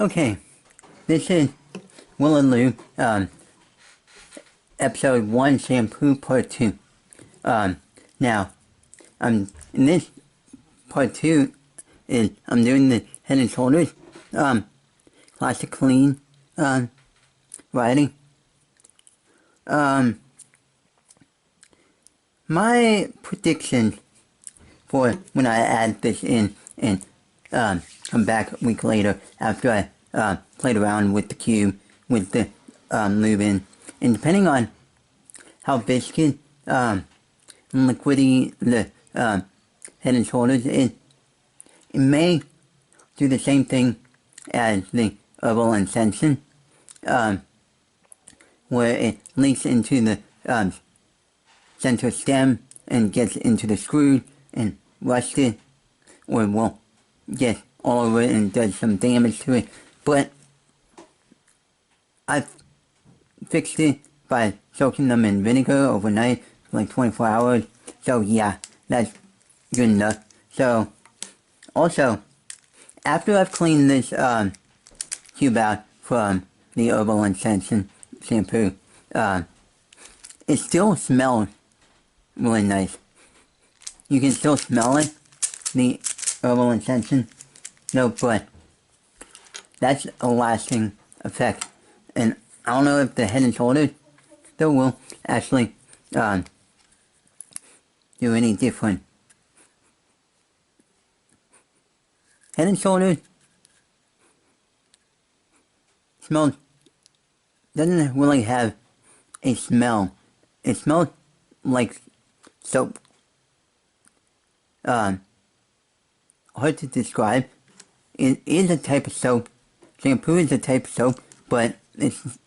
Okay, this is Will and Lou, episode 1, Shampoo, part 2. Now, in this part 2, I'm doing the head and shoulders, classic clean, writing. My prediction for when I add this in and, come back a week later after I, played around with the cube, with the, lube in, and depending on how viscous, and liquidy the, head and shoulders is, it may do the same thing as the herbal incension, where it leaks into the, center stem and gets into the screw and rusts it, or will get all over it and does some damage to it. But I've fixed it by soaking them in vinegar overnight for like 24 hours. So yeah, that's good enough. So also, after I've cleaned this cube out from the herbal incension shampoo, it still smells really nice. You can still smell it, the herbal incension, no, but that's a lasting effect. And I don't know if the head and shoulders still will actually do any different. Head and shoulders smells, doesn't really have a smell. It smells like soap. Hard to describe. It is a type of soap. Shampoo is a type of soap, but it's,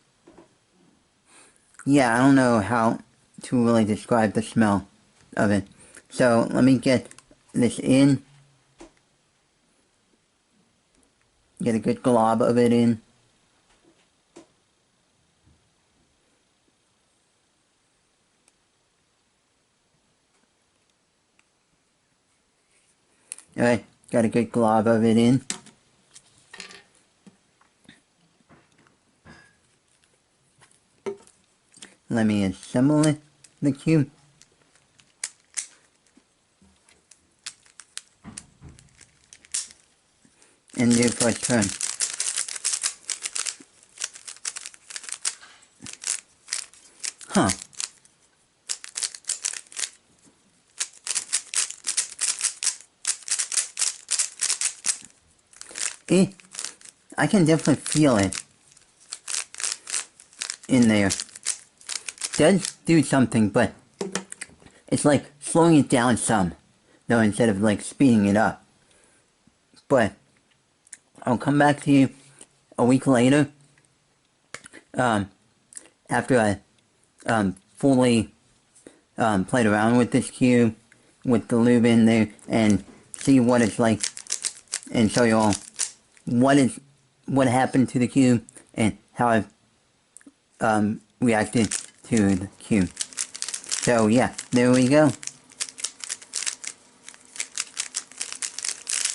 yeah, I don't know how to really describe the smell of it. So let me get this in. Get a good glob of it in. Alright, got a good glob of it in. Let me assemble it, the cube. And do for a turn. Huh. I can definitely feel it in there. It does do something, but it's like slowing it down some, though, instead of like speeding it up. But I'll come back to you a week later, after I fully played around with this cube, with the lube in there, and see what it's like, and show you all what happened to the cube and how I've reacted to the cube. So yeah, there we go.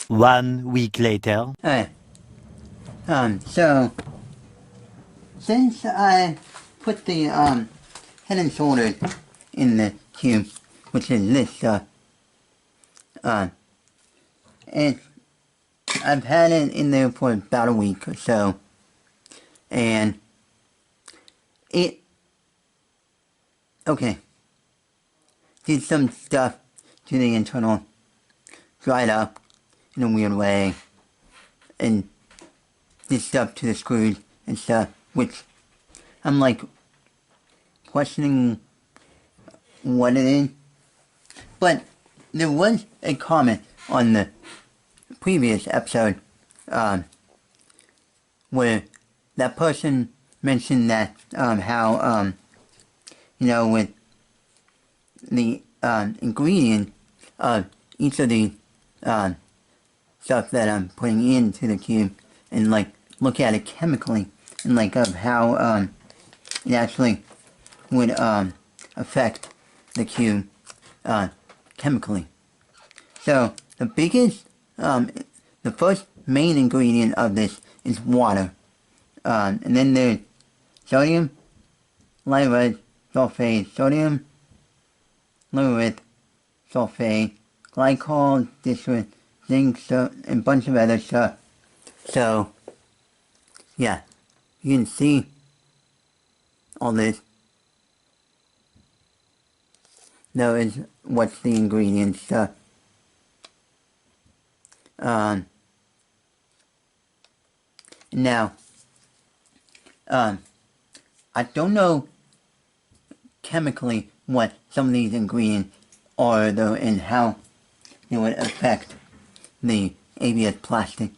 1 week later. Alright. So since I put the head and shoulders in the cube, which is this stuff, and I've had it in there for about a week or so, and did some stuff to the internal, dried up in a weird way, and did stuff to the screws and stuff, which I'm like questioning what it is. But there was a comment on the previous episode, where that person mentioned that, how, you know, with the, ingredient of each of the, stuff that I'm putting into the cube, and like, look at it chemically, and like, of how, it actually would, affect the cube, chemically. So, the biggest, the first main ingredient of this is water. And then there's sodium laureth sulfate, sodium laureth sulfate, glycol, distillate, zinc, so, and a bunch of other stuff. So, yeah, you can see all this. There is what's the ingredients stuff. Now, I don't know chemically what some of these ingredients are though and how they would affect the ABS plastic.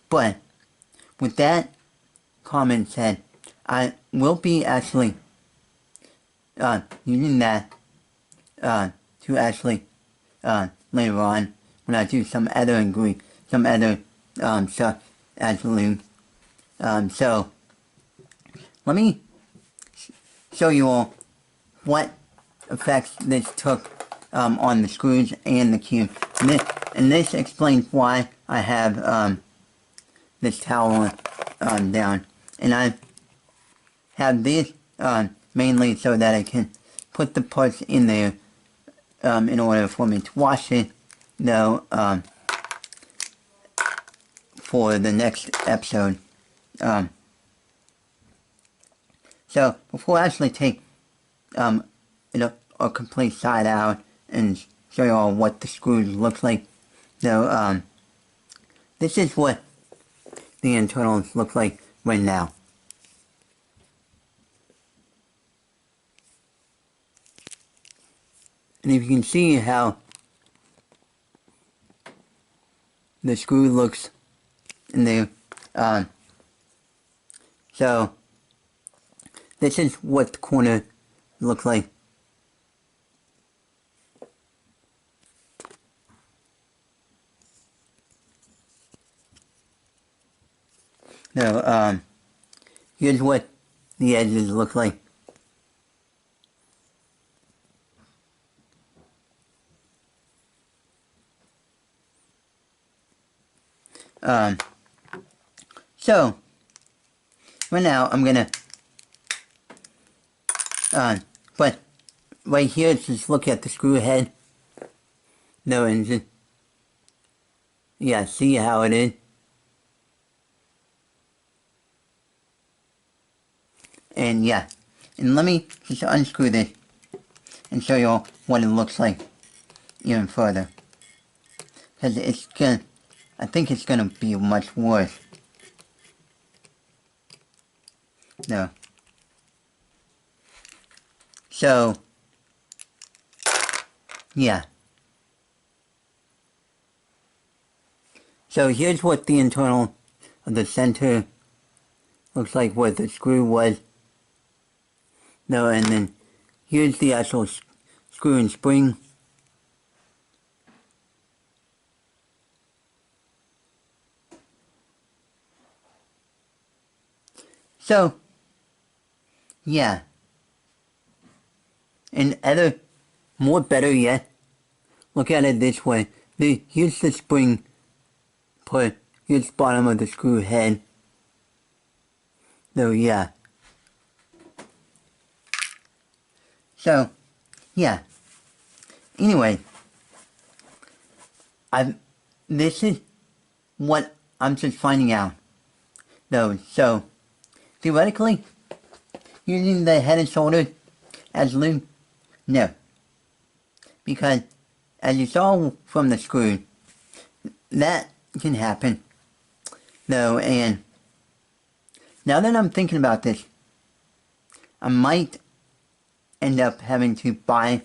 But with that comment said, I will be actually using that to actually later on when I do some other stuff as lube. So let me show you all what effects this took on the screws and the cube. And this explains why I have this towel down. And I have this mainly so that I can put the parts in there in order for me to wash it, though, for the next episode. So before I actually take a complete side out and show you all what the screws look like, though, this is what the internals look like right now. And if you can see how the screw looks in there, so this is what the corner looks like. So, here's what the edges look like. So, right now I'm gonna, but right here, just look at the screw head. No engine. Yeah, see how it is? And yeah, and let me just unscrew this and show you all what it looks like even further. Because it's gonna, I think it's gonna be much worse. No. So, yeah. So here's what the internal of the center looks like, where the screw was. No, and then here's the actual screw and spring. So, yeah. And more better yet, look at it this way. Here's the spring part. Here's the bottom of the screw head. So, yeah. So, yeah. Anyway, this is what I'm just finding out. Though, so, theoretically, using the head and shoulders as lube, no. Because, as you saw from the screw, that can happen. Though, and now that I'm thinking about this, I might end up having to buy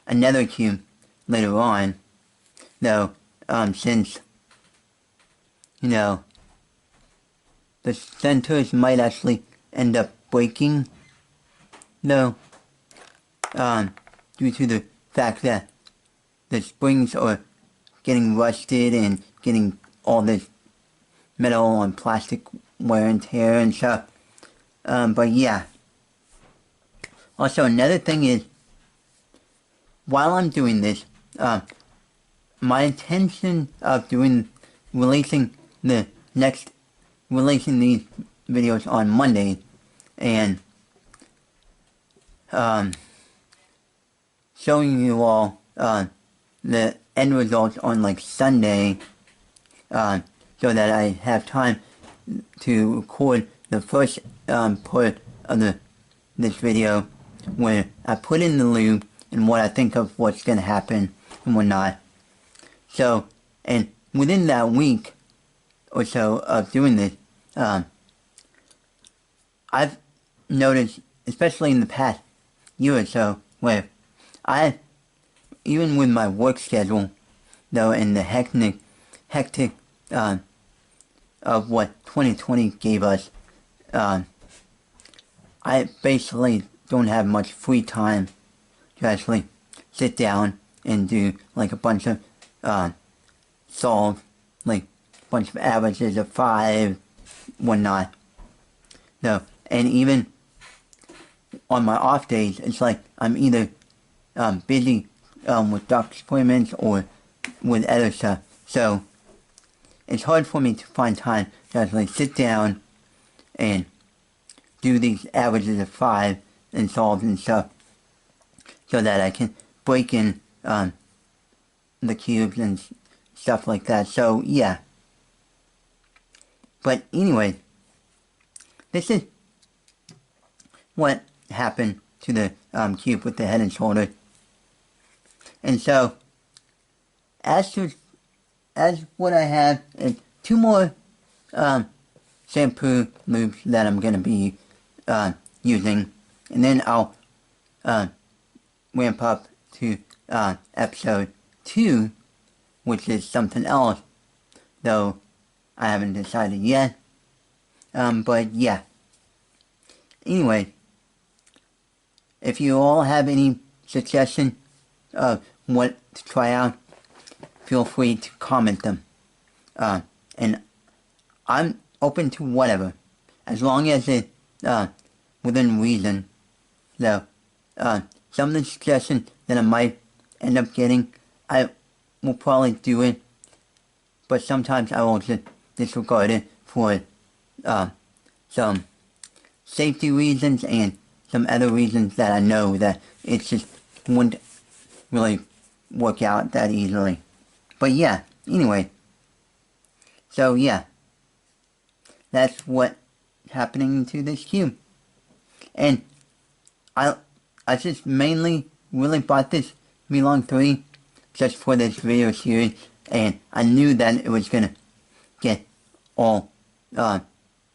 another cube later on. Though, since, you know, the centers might actually end up breaking, though, due to the fact that the springs are getting rusted and getting all this metal and plastic wear and tear and stuff. But yeah. Also, another thing is, while I'm doing this, my intention of releasing the next releasing these videos on Monday and showing you all the end results on like Sunday, so that I have time to record the first part of this video where I put in the lube and what I think of what's going to happen and whatnot. So, and within that week or so of doing this, I've noticed, especially in the past year or so, where even with my work schedule, though, and the hectic of what 2020 gave us, I basically don't have much free time to actually sit down and do like a bunch of solve, like a bunch of averages of 5, whatnot. No, and even on my off days, it's like I'm either busy with doctor's appointments or with other stuff. So it's hard for me to find time to actually sit down and do these averages of 5 and solve and stuff, so that I can break in the cubes and stuff like that. So yeah. But anyway, this is what happened to the cube with the head and shoulder. And so, as what I have is 2 more shampoo lubes that I'm gonna be using, and then I'll ramp up to episode 2, which is something else, though I haven't decided yet. But yeah. Anyway, if you all have any suggestion of what to try out, feel free to comment them. And I'm open to whatever, as long as it's within reason. So, some of the suggestions that I might end up getting, I will probably do it, but sometimes I will just disregard it for some safety reasons and some other reasons that I know that it just wouldn't really work out that easily. But yeah, anyway. So yeah, that's what's happening to this cube. And I just mainly really bought this V-Long 3 just for this video series, and I knew that it was gonna get all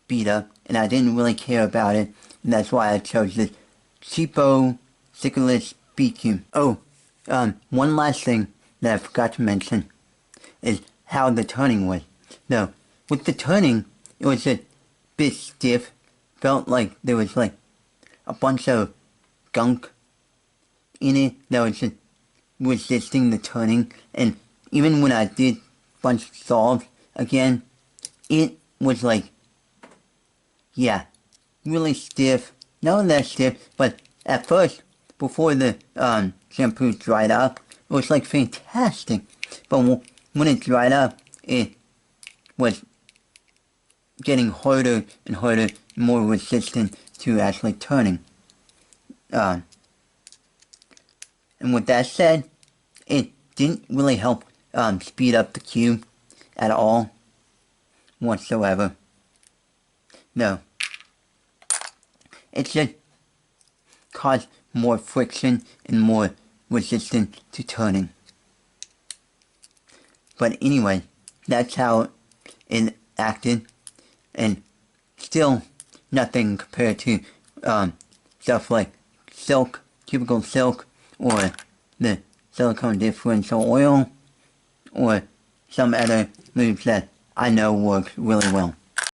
beat up, and I didn't really care about it, and that's why I chose this cheapo stickerless B cube. Oh, one last thing that I forgot to mention is how the turning was. No, with the turning, it was a bit stiff. Felt like there was like a bunch of gunk in it that was just resisting the turning. And even when I did a bunch of solves again, it was like, yeah, really stiff. Not that stiff, but at first, before the shampoo dried up, it was like fantastic. But when it dried up, it was getting harder and harder, more resistant to actually turning. And with that said, it didn't really help speed up the cube at all, whatsoever. No. It just caused more friction and more resistance to turning. But anyway, that's how it acted, and still nothing compared to stuff like silk, cubicle silk, or the silicone differential oil, or some other lubes that I know work really well.